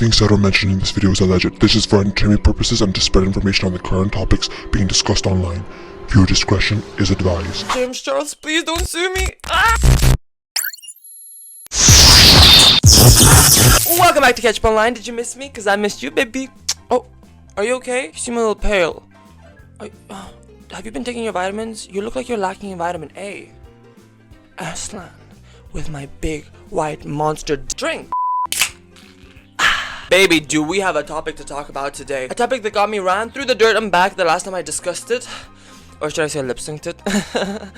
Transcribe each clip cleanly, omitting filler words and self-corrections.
Things that are mentioned in this video is alleged. This is for entertainment purposes and to spread information on the current topics being discussed online. Viewer discretion is advised. James Charles, please don't sue me. Ah! Welcome back to Catch Up Online. Did you miss me? Cause I missed you, baby. Oh, are you okay? You seem a little pale. Have you been taking your vitamins? You look like you're lacking in vitamin A. Aslan, with my big white monster drink. Baby, do we have a topic to talk about today? A topic that got me ran through the dirt and back the last time I discussed it. Or should I say lip-synced it?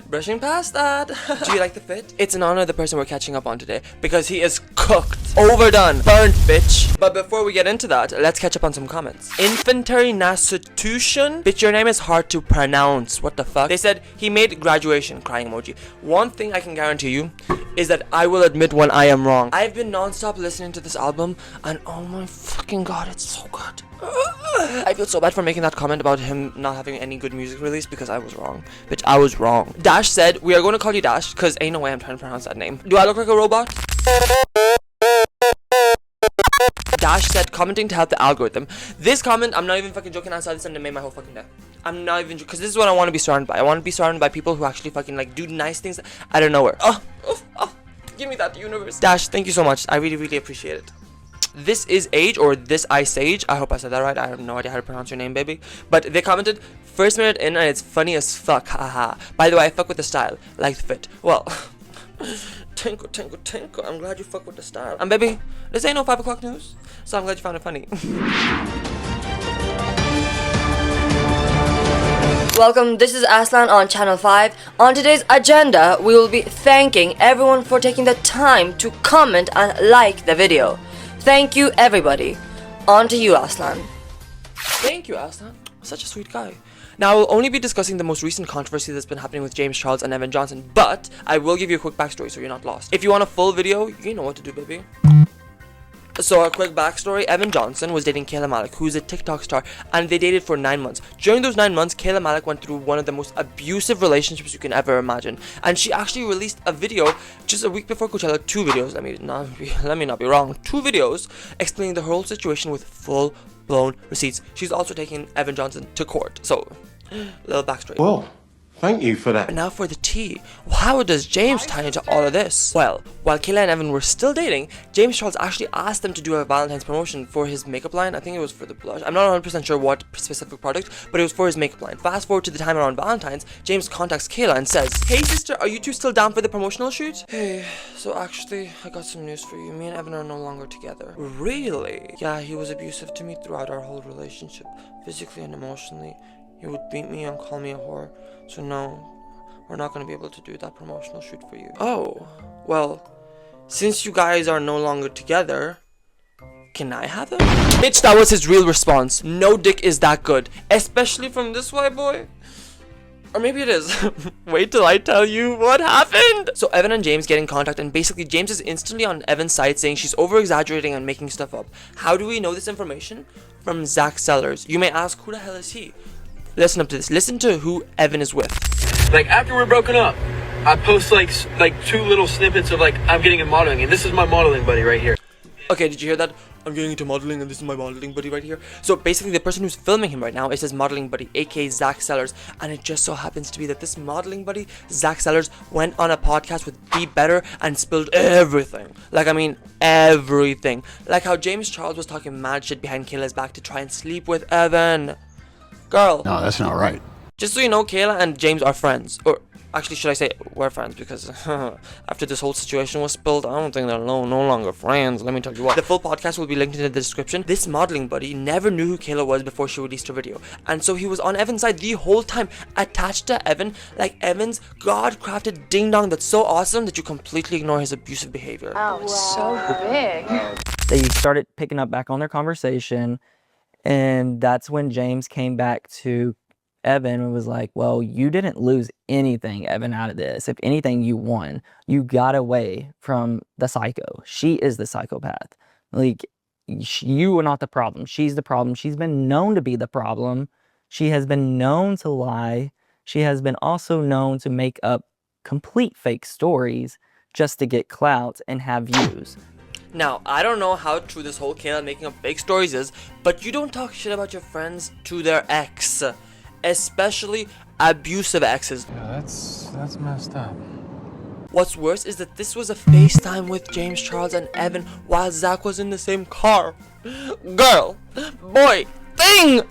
Brushing past that. Do you like the fit? It's an honor the person we're catching up on today because he is cooked, overdone, burnt, bitch. But before we get into that, let's catch up on some comments. Infantry Nasutution? Bitch, your name is hard to pronounce. What the fuck? They said he made graduation, crying emoji. One thing I can guarantee you is that I will admit when I am wrong. I've been non-stop listening to this album and oh my fucking god, it's so good. I feel so bad for making that comment about him not having any good music release because I was wrong. Bitch, I was wrong. Dash said, we are going to call you Dash because ain't no way I'm trying to pronounce that name. Do I look like a robot? Dash said, commenting to help the algorithm. This comment, I'm not even fucking joking, I saw this and it made my whole fucking day. I'm not even joking, because this is what I want to be surrounded by. I want to be surrounded by people who actually fucking like do nice things out of nowhere. Oh, give me that, universe. Dash, thank you so much. I really, really appreciate it. This is Age, or This Ice Age. I hope I said that right. I have no idea how to pronounce your name, baby. But they commented, first minute in and it's funny as fuck, haha. By the way, I fuck with the style, like the fit. Well, tinkle, tinkle, tinkle. I'm glad you fuck with the style. And baby, this ain't no 5 o'clock news, so I'm glad you found it funny. Welcome, this is Aslan on Channel 5. On today's agenda, we will be thanking everyone for taking the time to comment and like the video. Thank you, everybody. On to you, Aslan. Thank you, Aslan. Such a sweet guy. Now, I will only be discussing the most recent controversy that's been happening with James Charles and Evan Johnson, but I will give you a quick backstory so you're not lost. If you want a full video, you know what to do, baby. So a quick backstory, Evan Johnson was dating Kayla Malik, who's a TikTok star, and they dated for 9 months. During those 9 months, Kayla Malik went through one of the most abusive relationships you can ever imagine. And she actually released a video just a week before Coachella, 2 videos, let me not be wrong, 2 videos explaining the whole situation with full-blown receipts. She's also taking Evan Johnson to court. So, little backstory. Whoa. Thank you for that. And now for the tea. How does James tie into all of this? Well, while Kayla and Evan were still dating, James Charles actually asked them to do a Valentine's promotion for his makeup line. I think it was for the blush. I'm not 100% sure what specific product, but it was for his makeup line. Fast forward to the time around Valentine's, James contacts Kayla and says, "Hey sister, are you two still down for the promotional shoot?" "Hey, so actually, I got some news for you. Me and Evan are no longer together." "Really?" "Yeah, he was abusive to me throughout our whole relationship, physically and emotionally. He would beat me and call me a whore. So no, we're not going to be able to do that promotional shoot for you." "Oh, well, since you guys are no longer together, can I have him?" Bitch, that was his real response. No dick is that good, especially from this white boy. Or maybe it is. Wait till I tell you what happened. So Evan and James get in contact, and basically James is instantly on Evan's side saying she's over-exaggerating and making stuff up. How do we know this information? From Zach Sellers. You may ask, who the hell is he? Listen up to this. Listen to who Evan is with. Like, after we're broken up, I post like 2 little snippets of like, I'm getting into modeling, and this is my modeling buddy right here. Okay, did you hear that? I'm getting into modeling and this is my modeling buddy right here. So basically the person who's filming him right now is his modeling buddy, aka Zach Sellers. And it just so happens to be that this modeling buddy, Zach Sellers, went on a podcast with Be Better and spilled everything. Like, I mean, everything. Like how James Charles was talking mad shit behind Kayla's back to try and sleep with Evan. Girl. No, that's not right. Just so you know, Kayla and James are friends. Or actually, should I say we're friends? Because after this whole situation was spilled, I don't think they're no longer friends. Let me tell you what. The full podcast will be linked in the description. This modeling buddy never knew who Kayla was before she released her video. And so he was on Evan's side the whole time, attached to Evan, like Evan's God-crafted ding-dong that's so awesome that you completely ignore his abusive behavior. Oh, it's so big. They started picking up back on their conversation, and that's when James came back to Evan and was like, well, you didn't lose anything, Evan, out of this. If anything, you won. You got away from the psycho. She is the psychopath. Like, you are not the problem. She's the problem. She's been known to be the problem. She has been known to lie. She has been also known to make up complete fake stories just to get clout and have views. Now, I don't know how true this whole Kayla making up fake stories is, but you don't talk shit about your friends to their ex. Especially abusive exes. Yeah, that's messed up. What's worse is that this was a FaceTime with James Charles and Evan while Zach was in the same car. Girl, boy, thing!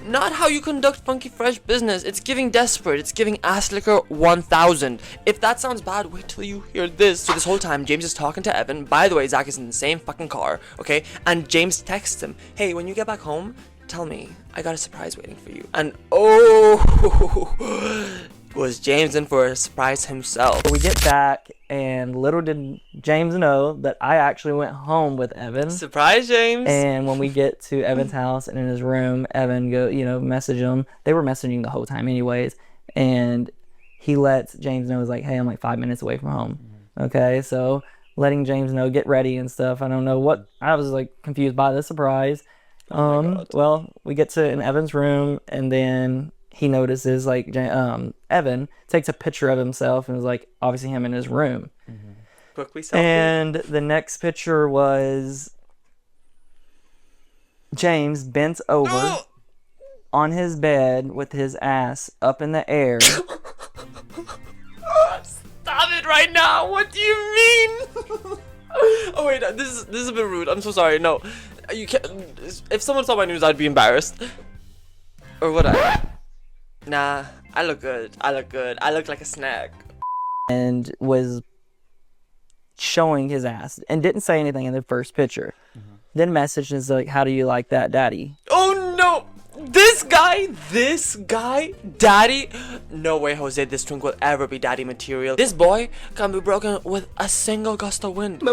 Not how you conduct funky fresh business. It's giving desperate. It's giving ass liquor 1000. If that sounds bad, wait till you hear this. So this whole time, James is talking to Evan. By the way, Zach is in the same fucking car, okay? And James texts him, hey, when you get back home, tell me, I got a surprise waiting for you. And oh, was James in for a surprise himself. We get back, and little did James know that I actually went home with Evan. Surprise, James. And when we get to Evan's house and in his room, Evan message him. They were messaging the whole time anyways. And he lets James know, he's like, hey, I'm like 5 minutes away from home. Okay, so letting James know, get ready and stuff. I don't know what, I was like confused by the surprise. Well, we get to in Evan's room, and then he notices like Evan takes a picture of himself and is like obviously him in his room. Quickly selfie. And the next picture was James bent over on his bed with his ass up in the air. Stop it right now. What do you mean? Oh wait, this is a bit rude. I'm so sorry. No, you can't. If someone saw my news, I'd be embarrassed. Or would I? Nah, I look good. I look good. I look like a snack. And was showing his ass and didn't say anything in the first picture. Then messaged and is like, how do you like that, daddy? Oh no! This guy, daddy. No way, Jose, this twink will ever be daddy material. This boy can be broken with a single gust of wind.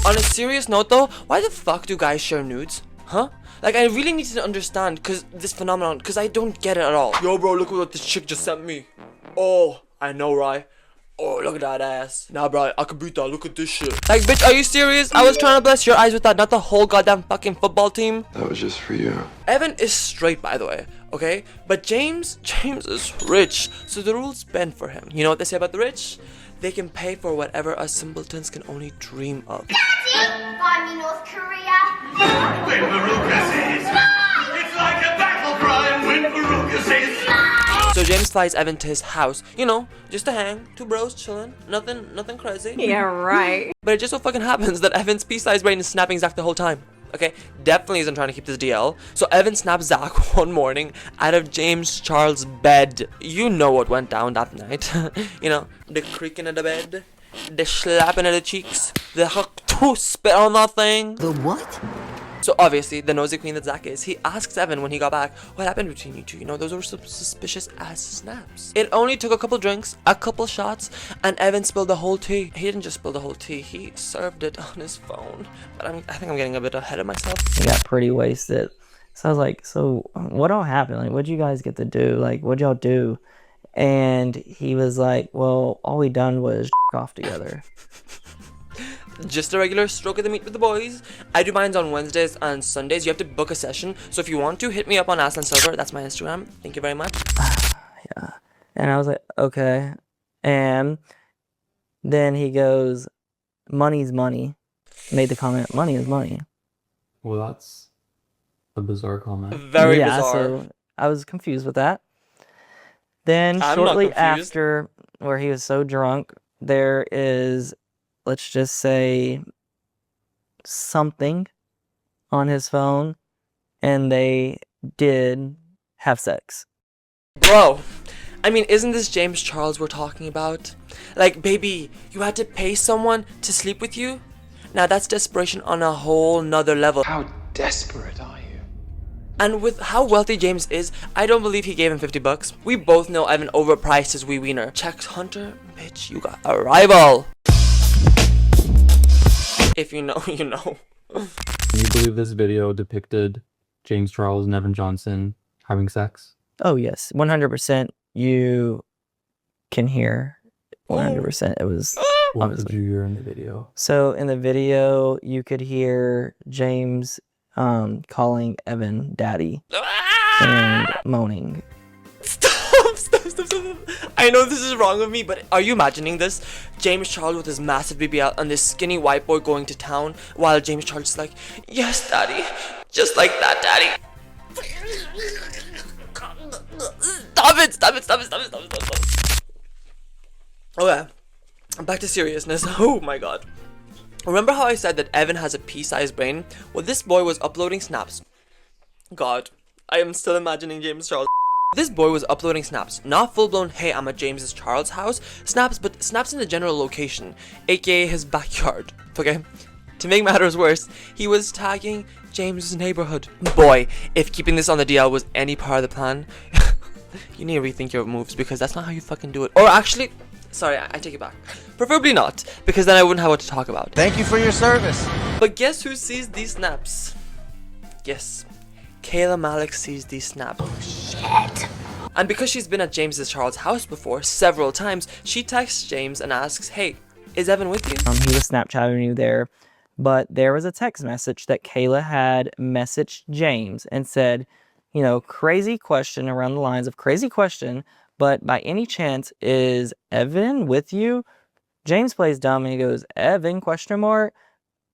On a serious note though, why the fuck do guys share nudes? Huh? Like, I really need to understand this phenomenon, because I don't get it at all. Yo bro, look what this chick just sent me. Oh, I know, right? Oh, look at that ass. Nah, bro, I could beat that. Look at this shit. Like, bitch, are you serious? I was trying to bless your eyes with that, not the whole goddamn fucking football team. That was just for you. Evan is straight, by the way, okay? But James is rich, so the rules bend for him. You know what they say about the rich? They can pay for whatever us simpletons can only dream of. Buy me North Korea. When Veruca says, it's like a battle cry when Veruca says. So James flies Evan to his house, you know, just to hang, two bros chilling, nothing crazy. Yeah, right. But it just so fucking happens that Evan's peace-sized brain is snapping Zach the whole time. Okay, definitely isn't trying to keep this DL. So Evan snaps Zach one morning out of James Charles' bed. You know what went down that night. You know, the creaking of the bed, the slapping of the cheeks, the to spit on that thing. The what? So obviously, the nosy queen that Zach is, he asks Evan when he got back, what happened between you two? You know, those were some suspicious ass snaps. It only took a couple drinks, a couple shots, and Evan spilled the whole tea. He didn't just spill the whole tea, he served it on his phone. But I think I'm getting a bit ahead of myself. He got pretty wasted. So I was like, so what all happened? Like, what'd you guys get to do? Like, what'd y'all do? And he was like, well, all we done was off together. Just a regular stroke of the meat with the boys. I do mines on Wednesdays and Sundays. You have to book a session. So if you want to, hit me up on Aslan Silver. That's my Instagram. Thank you very much. Yeah. And I was like, okay. And then he goes, money's money. Made the comment, money is money. Well, that's a bizarre comment. Very bizarre. So I was confused with that. Then shortly after, where he was so drunk, there is, let's just say, something on his phone, and they did have sex. Bro, I mean, isn't this James Charles we're talking about? Like, baby, you had to pay someone to sleep with you? Now that's desperation on a whole nother level. How desperate are you? And with how wealthy James is, I don't believe he gave him $50. We both know Evan overpriced his wee wiener. Checks Hunter, bitch, you got a rival. If you know, you know. Can you believe this video depicted James Charles and Evan Johnson having sex? Oh yes, 100%. You can hear 100%. It was What did obviously. you hear in the video? So in the video, you could hear James calling Evan daddy and moaning. Stop. I know this is wrong of me, but are you imagining this? James Charles with his massive BBL and this skinny white boy going to town, while James Charles is like, yes, daddy, just like that, daddy. Stop it, stop it, stop it, stop it, stop it, stop it. Oh yeah, back to seriousness. Oh my god. Remember how I said that Evan has a pea-sized brain? Well, this boy was uploading snaps. God, I am still imagining James Charles. This boy was uploading snaps, not full-blown, hey, I'm at James Charles' house snaps, but snaps in the general location, aka his backyard, okay? To make matters worse, he was tagging James's neighborhood. Boy, if keeping this on the DL was any part of the plan, you need to rethink your moves, because that's not how you fucking do it. Or actually, sorry, I take it back. Preferably not, because then I wouldn't have what to talk about. Thank you for your service. But guess who sees these snaps? Yes, Kayla Malik sees these snaps. Oh, shit. And because she's been at James Charles' house before several times, she texts James and asks, hey, is Evan with you? He was Snapchatting you there, but there was a text message that Kayla had messaged James and said, you know, crazy question, around the lines of crazy question, but by any chance, is Evan with you? James plays dumb and he goes, Evan, question mark?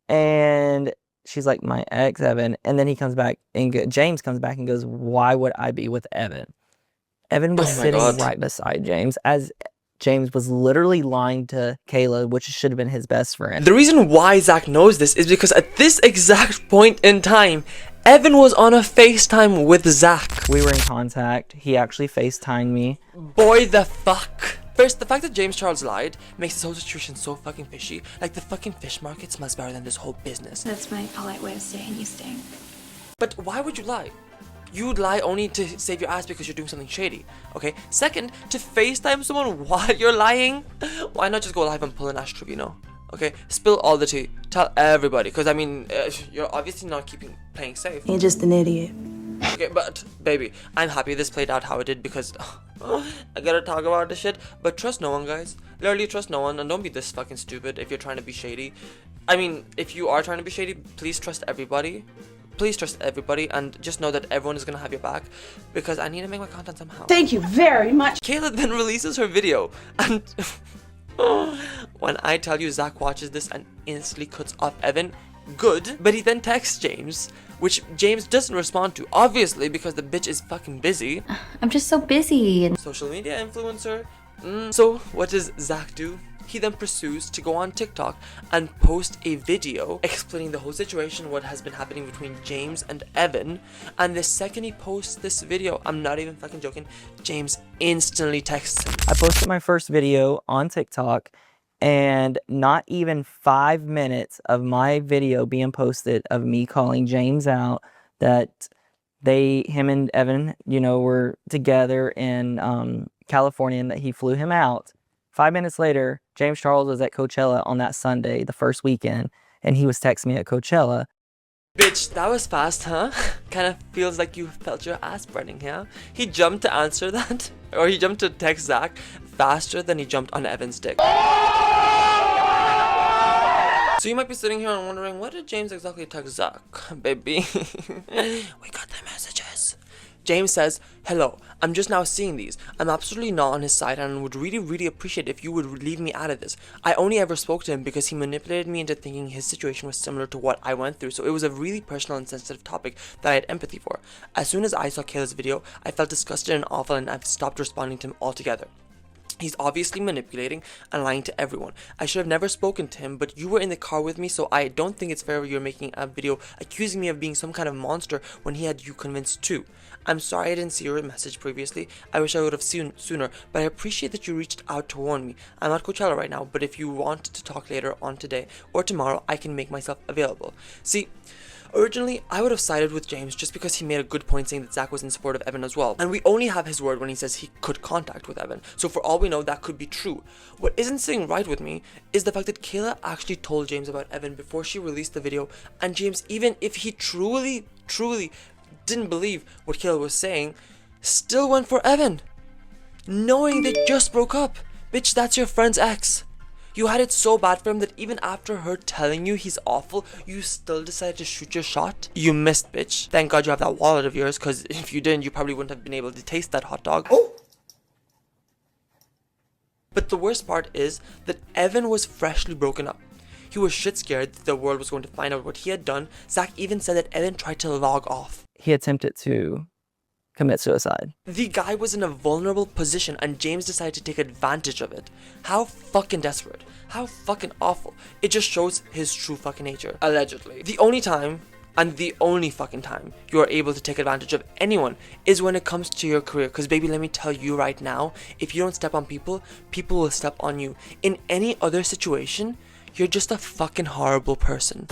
And she's like, my ex, Evan. And then he comes back and James comes back and goes, why would I be with Evan? Evan was sitting right beside James, as James was literally lying to Kayla, which should have been his best friend. The reason why Zach knows this is because at this exact point in time, Evan was on a FaceTime with Zach. We were in contact. He actually FaceTimed me. Boy, the fuck. First, the fact that James Charles lied makes this whole situation so fucking fishy. Like, the fucking fish market smells better than this whole business. That's my polite way of saying you stink. But why would you lie? You would lie only to save your ass because you're doing something shady, okay? Second, to FaceTime someone while you're lying? Why not just go live and pull an Ash Trevino? Okay, spill all the tea. Tell everybody, because I mean, you're obviously not playing safe. You're just an idiot. Okay, but baby, I'm happy this played out how it did because I gotta talk about this shit. But trust no one, guys. Literally trust no one, and don't be this fucking stupid if you're trying to be shady. I mean, if you are trying to be shady, please trust everybody. Please trust everybody, and just know that everyone is gonna have your back, because I need to make my content somehow. Thank you very much. Kayla then releases her video, and when I tell you Zach watches this and instantly cuts off Evan, good, but he then texts James, which James doesn't respond to, obviously, because the bitch is fucking busy. I'm just so busy. Social media influencer. So what does Zach do? He then pursues to go on TikTok and post a video explaining the whole situation, what has been happening between James and Evan. And the second he posts this video, I'm not even fucking joking, James instantly texts him. I posted my first video on TikTok, and not even 5 minutes of my video being posted of me calling James out that him and Evan, you know, were together in California and that he flew him out. 5 minutes later, James Charles was at Coachella on that Sunday, the first weekend, and he was texting me at Coachella. Bitch, that was fast, huh? Kind of feels like you felt your ass burning, yeah? He jumped to answer that, or he jumped to text Zach faster than he jumped on Evan's dick. So you might be sitting here and wondering, what did James exactly text Zach? Baby, we got the messages. James says, hello, I'm just now seeing these. I'm absolutely not on his side and would really appreciate if you would leave me out of this. I only ever spoke to him because he manipulated me into thinking his situation was similar to what I went through, so it was a really personal and sensitive topic that I had empathy for. As soon as I saw Kayla's video, I felt disgusted and awful, and I've stopped responding to him altogether. He's obviously manipulating and lying to everyone. I should have never spoken to him, but you were in the car with me, so I don't think it's fair you're making a video accusing me of being some kind of monster when he had you convinced too. I'm sorry I didn't see your message previously. I wish I would have seen sooner, but I appreciate that you reached out to warn me. I'm at Coachella right now, but if you want to talk later on today or tomorrow, I can make myself available. See, originally, I would have sided with James just because he made a good point saying that Zach was in support of Evan as well. And we only have his word when he says he could contact with Evan. So for all we know, that could be true. What isn't sitting right with me is the fact that Kayla actually told James about Evan before she released the video. And James, even if he truly didn't believe what Kayla was saying, still went for Evan, knowing they just broke up. Bitch, that's your friend's ex. You had it so bad for him that even after her telling you he's awful, you still decided to shoot your shot? You missed, bitch. Thank God you have that wallet of yours, because if you didn't, you probably wouldn't have been able to taste that hot dog. Oh! But the worst part is that Evan was freshly broken up. He was shit scared that the world was going to find out what he had done. Zach even said that Evan tried to log off. He attempted to commit suicide. The guy was in a vulnerable position and James decided to take advantage of it. How fucking desperate. How fucking awful. It just shows his true fucking nature. Allegedly. The only time, and the only fucking time, you are able to take advantage of anyone is when it comes to your career. Because baby, let me tell you right now, if you don't step on people, people will step on you. In any other situation, you're just a fucking horrible person.